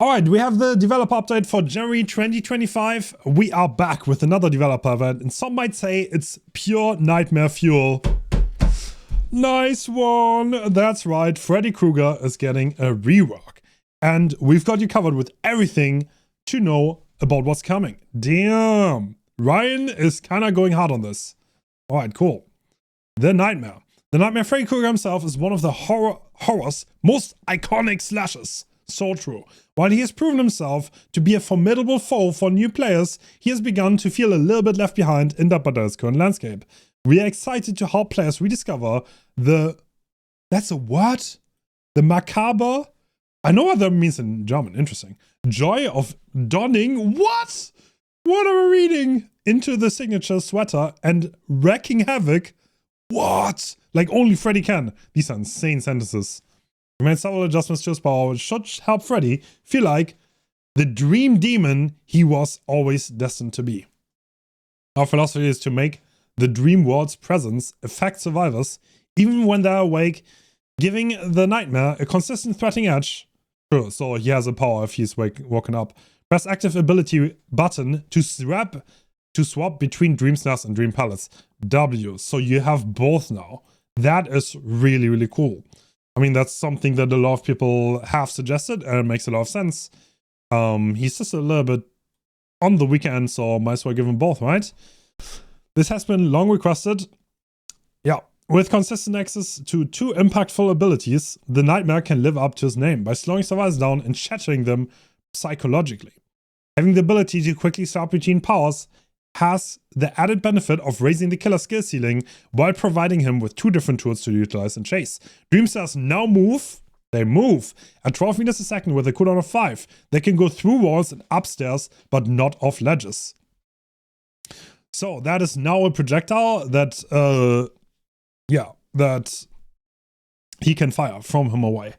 All right, we have the developer update for January 2025. We are back with another developer event, and some might say it's pure nightmare fuel. Nice one. That's right, Freddy Krueger is getting a rework. And we've got you covered with everything to know about what's coming. Damn. Ryan is kind of going hard on this. All right, cool. The Nightmare. The Nightmare Freddy Krueger himself is one of the horror's most iconic slashers. So true. While he has proven himself to be a formidable foe for new players, he has begun to feel a little bit left behind in Dead by Daylight's current landscape. We are excited to help players rediscover the... That's a word? The macabre? I know what that means in German. Interesting. Joy of donning... What? What are we reading? Into the signature sweater and wreaking havoc? What? Like only Freddy can. These are insane sentences. We made several adjustments to his power, which should help Freddy feel like the dream demon he was always destined to be. Our philosophy is to make the dream world's presence affect survivors, even when they're awake, giving the nightmare a consistent threatening edge. Sure, so he has a power if he's woken up. Press active ability button to swap between Dream Snares and Dream Palace. W. So you have both now. That is really, really cool. I mean, that's something that a lot of people have suggested, and it makes a lot of sense. He's just a little bit on the weekend, so might as well give him both, right? This has been long requested. Yeah, with consistent access to two impactful abilities, the Nightmare can live up to his name by slowing survivors down and shattering them psychologically. Having the ability to quickly swap between powers has the added benefit of raising the killer's skill ceiling while providing him with two different tools to utilize and chase. Dream Snares now move. They move at 12 meters a second with a cooldown of 5. They can go through walls and upstairs, but not off ledges. So that is now a projectile that, that he can fire from him away.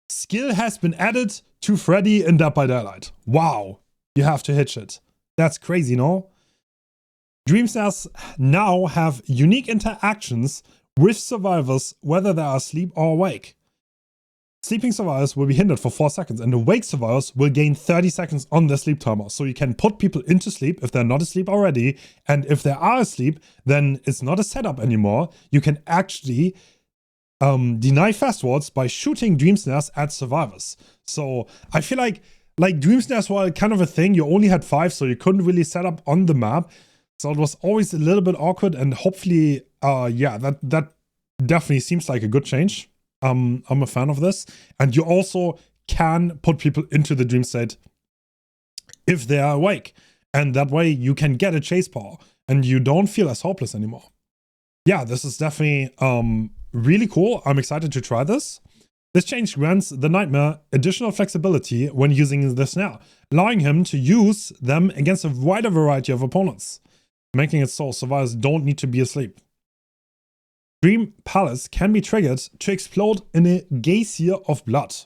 Skill has been added to Freddy in Dead by Daylight. Wow, you have to hitch it. That's crazy, no? Dream Snares now have unique interactions with survivors, whether they are asleep or awake. Sleeping survivors will be hindered for 4 seconds, and awake survivors will gain 30 seconds on their sleep timer. So you can put people into sleep if they're not asleep already, and if they are asleep, then it's not a setup anymore. You can actually deny fast walls by shooting Dream Snares at survivors. So I feel like Dream Snares were kind of a thing. You only had 5, so you couldn't really set up on the map. So it was always a little bit awkward, and hopefully, that definitely seems like a good change. I'm a fan of this. And you also can put people into the dream state if they are awake. And that way you can get a chase power, and you don't feel as hopeless anymore. Yeah, this is definitely really cool. I'm excited to try this. This change grants the Nightmare additional flexibility when using the snare, allowing him to use them against a wider variety of opponents, making it so survivors don't need to be asleep. Dream Palace can be triggered to explode in a geyser of blood.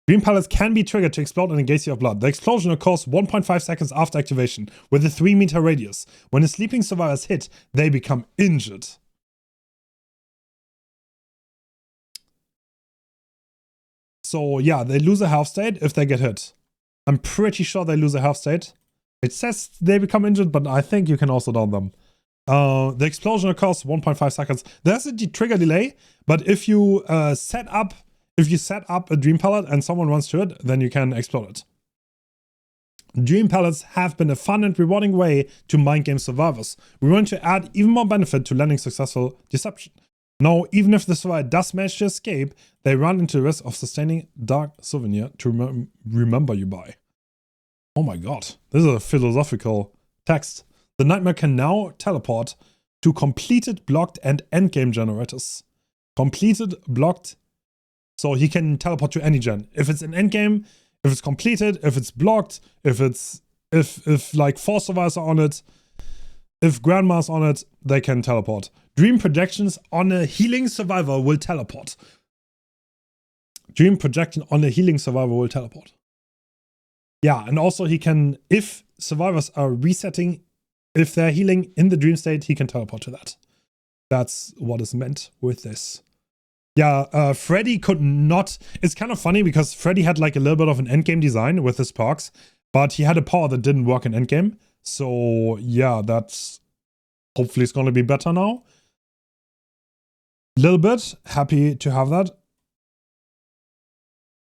Dream Palace can be triggered to explode in a geyser of blood. The explosion occurs 1.5 seconds after activation with a 3-meter radius. When a sleeping survivor is hit, they become injured. So yeah, they lose a health state if they get hit. I'm pretty sure they lose a health state. It says they become injured, but I think you can also down them. The explosion occurs 1.5 seconds. There's a trigger delay, but if you set up a dream pallet and someone runs to it, then you can explode it. Dream pallets have been a fun and rewarding way to mind game survivors. We want to add even more benefit to landing successful deception. Now, even if the survivor does manage to escape, they run into the risk of sustaining dark souvenir to remember you by. Oh my god, this is a philosophical text. The Nightmare can now teleport to completed, blocked, and endgame generators. Completed, blocked, so he can teleport to any gen. If it's an endgame, if it's completed, if it's blocked, if like 4 survivors are on it, if Grandma's on it, they can teleport. Dream projections on a healing survivor will teleport. Dream projection on a healing survivor will teleport. Yeah, and also he can, if survivors are resetting, if they're healing in the dream state, he can teleport to that. That's what is meant with this. Yeah, Freddy could not. It's kind of funny because Freddy had like a little bit of an endgame design with his perks, but he had a power that didn't work in endgame. So yeah, that's hopefully it's gonna be better now. Little bit happy to have that.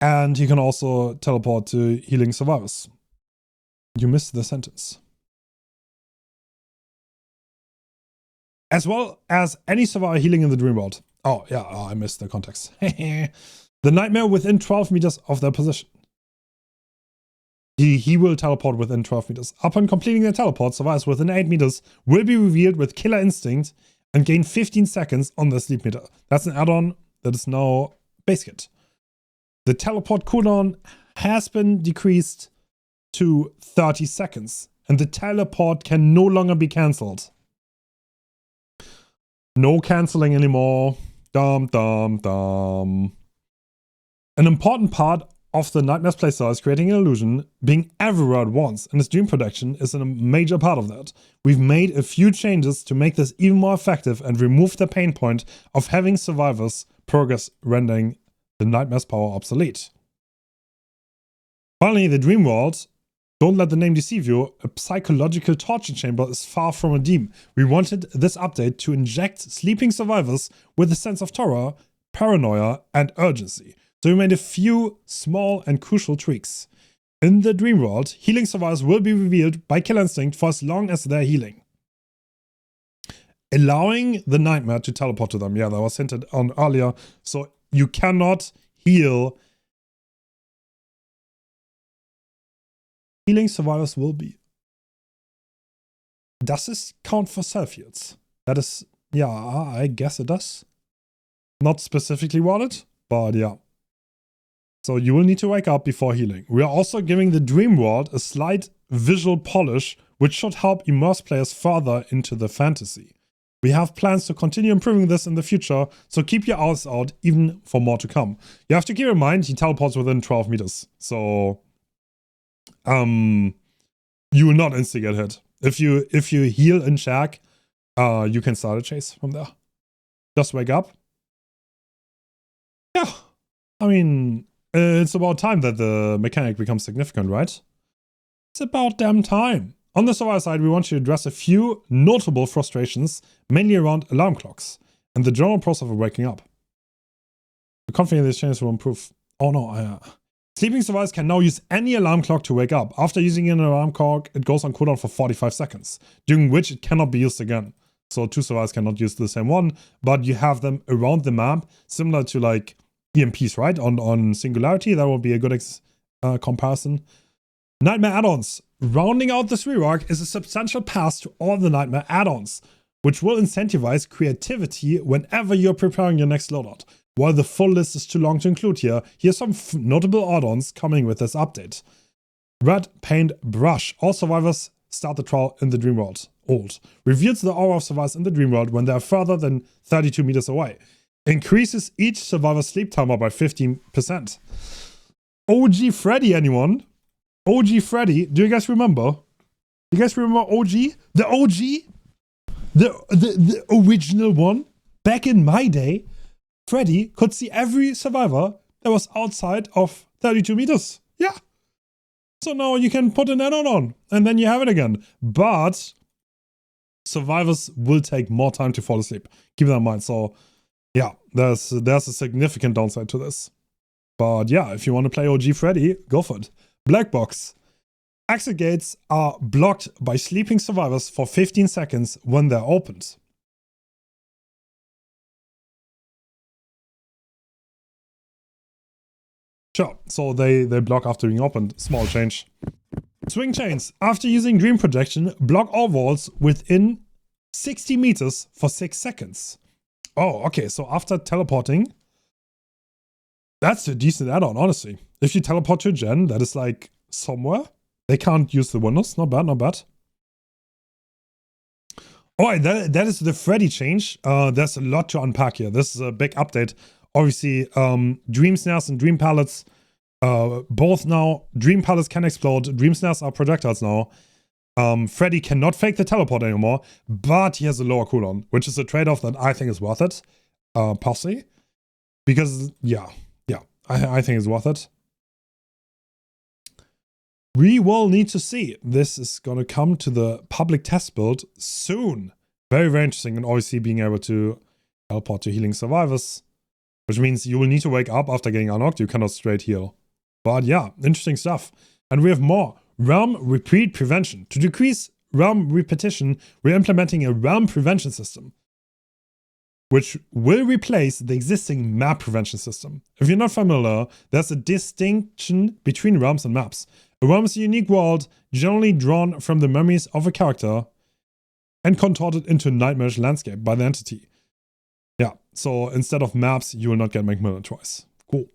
And he can also teleport to healing survivors. You missed the sentence. As well as any survivor healing in the dream world. Oh, yeah, I missed the context. The nightmare within 12 meters of their position. He will teleport within 12 meters. Upon completing the teleport, survivors within 8 meters will be revealed with Killer Instinct and gain 15 seconds on their sleep meter. That's an add-on that is now base kit. The teleport cooldown has been decreased to 30 seconds, and the teleport can no longer be cancelled. No cancelling anymore. Dum, dum, dum. An important part of the Nightmare's playstyle is creating an illusion. Being everywhere at once and its dream protection is a major part of that. We've made a few changes to make this even more effective and remove the pain point of having survivors progress, rendering the Nightmare's power obsolete. Finally, the dream world. Don't let the name deceive you. A psychological torture chamber is far from a demon. We wanted this update to inject sleeping survivors with a sense of terror, paranoia, and urgency. So we made a few small and crucial tweaks. In the dream world, healing survivors will be revealed by Killer Instinct for as long as they're healing, allowing the nightmare to teleport to them. Yeah, that was hinted on earlier. So you cannot heal. Healing survivors will be. Does this count for self-heals? That is, yeah, I guess it does. Not specifically worded, but yeah. So you will need to wake up before healing. We are also giving the dream world a slight visual polish, which should help immerse players further into the fantasy. We have plans to continue improving this in the future, so keep your eyes out even for more to come. You have to keep in mind he teleports within 12 meters, so you will not instantly get hit. If you heal in shack, you can start a chase from there. Just wake up. Yeah, I mean, it's about time that the mechanic becomes significant, right? It's about damn time. On the survivor side, we want to address a few notable frustrations, mainly around alarm clocks and the general process of waking up. The confidence in these changes will improve. Oh no, sleeping survivors can now use any alarm clock to wake up. After using an alarm clock, it goes on cooldown for 45 seconds, during which it cannot be used again. So two survivors cannot use the same one, but you have them around the map, similar to like EMPs, right? On Singularity, that will be a good comparison. Nightmare add-ons. Rounding out this rework is a substantial pass to all the Nightmare add-ons, which will incentivize creativity whenever you're preparing your next loadout. While the full list is too long to include here, here's some notable add-ons coming with this update. Red Paint Brush. All survivors start the trial in the dream world. Old. Reveals the aura of survivors in the dream world when they are further than 32 meters away. Increases each survivor's sleep timer by 15%. OG Freddy, anyone? OG Freddy, do you guys remember? You guys remember OG? The OG? The original one? Back in my day, Freddy could see every survivor that was outside of 32 meters. Yeah. So now you can put an add-on on, and then you have it again. But survivors will take more time to fall asleep. Keep that in mind. So yeah, there's a significant downside to this. But yeah, if you want to play OG Freddy, go for it. Black box. Exit gates are blocked by sleeping survivors for 15 seconds when they're opened. Sure, so they block after being opened. Small change. Swing chains. After using dream projection, block all walls within 60 meters for 6 seconds. Oh, okay, so after teleporting, that's a decent add-on, honestly. If you teleport to a gen that is like somewhere, they can't use the windows. Not bad, not bad. Alright, that is the Freddy change. There's a lot to unpack here. This is a big update. Obviously, Dream Snares and Dream Pallets, both now. Dream Pallets can explode. Dream Snares are projectiles now. Freddy cannot fake the teleport anymore, but he has a lower cooldown, which is a trade-off that I think is worth it, personally. Because, yeah, I think it's worth it. We will need to see. This is going to come to the public test build soon. Very, very interesting. And obviously being able to teleport to healing survivors, which means you will need to wake up after getting unlocked. You cannot straight heal. But yeah, interesting stuff. And we have more. Realm repeat prevention. To decrease realm repetition, we're implementing a realm prevention system, which will replace the existing map prevention system. If you're not familiar, there's a distinction between realms and maps. A realm is a unique world, generally drawn from the memories of a character and contorted into a nightmarish landscape by the entity. Yeah, so instead of maps, you will not get Macmillan twice. Cool.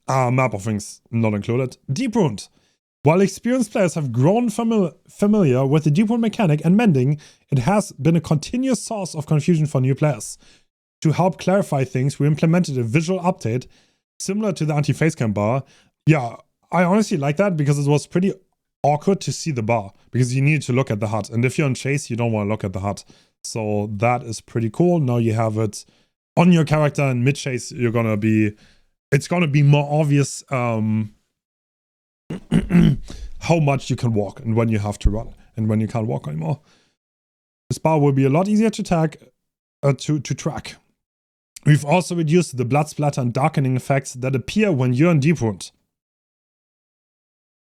Map offerings not included. Deep Wound. While experienced players have grown familiar with the Deep Wound mechanic and mending, it has been a continuous source of confusion for new players. To help clarify things, we implemented a visual update similar to the anti-facecam bar. Yeah, I honestly like that because it was pretty awkward to see the bar because you need to look at the HUD. And if you're on chase, you don't want to look at the HUD. So that is pretty cool. Now you have it on your character, and mid chase, it's gonna be more obvious how much you can walk and when you have to run and when you can't walk anymore. This bar will be a lot easier to track. We've also reduced the blood splatter and darkening effects that appear when you're in Deep Wound.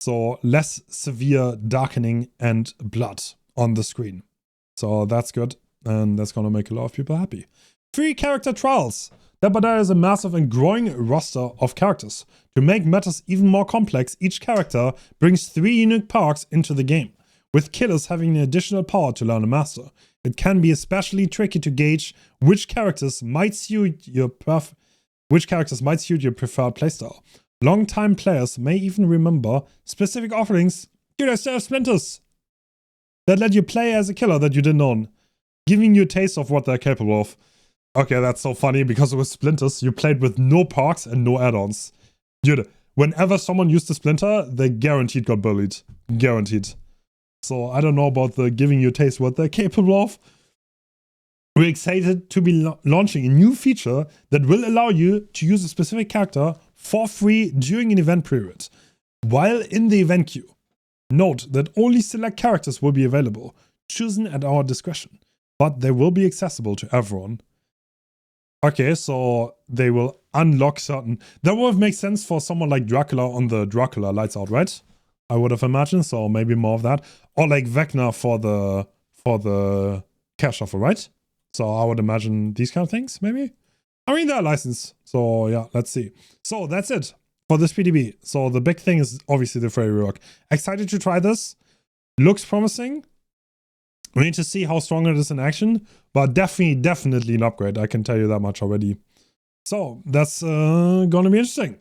So less severe darkening and blood on the screen. So that's good, and that's gonna make a lot of people happy. 3 character trials. Dead by Daylight is a massive and growing roster of characters. To make matters even more complex, each character brings 3 unique perks into the game, with killers having an additional power to learn and master. It can be especially tricky to gauge which characters might suit your preferred playstyle. Long-time players may even remember specific offerings. Dude, I still have splinters that let you play as a killer that you didn't own, giving you a taste of what they're capable of. Okay, that's so funny because with splinters, you played with no perks and no add-ons. Dude, whenever someone used the splinter, they guaranteed got bullied. Guaranteed. So I don't know about the giving you a taste what they're capable of. We're excited to be launching a new feature that will allow you to use a specific character for free during an event period, while in the event queue. Note that only select characters will be available, chosen at our discretion, but they will be accessible to everyone. Okay, so they will unlock certain... That would make sense for someone like Dracula on the Dracula Lights Out, right? I would have imagined, so maybe more of that. Or like Vecna for the cash shuffle, right? So I would imagine these kind of things, maybe? I mean, they're licensed, so yeah, let's see. So that's it for this PDB. So the big thing is obviously the Freddy Rework. Excited to try this. Looks promising. We need to see how strong it is in action, but definitely an upgrade. I can tell you that much already. So that's gonna be interesting.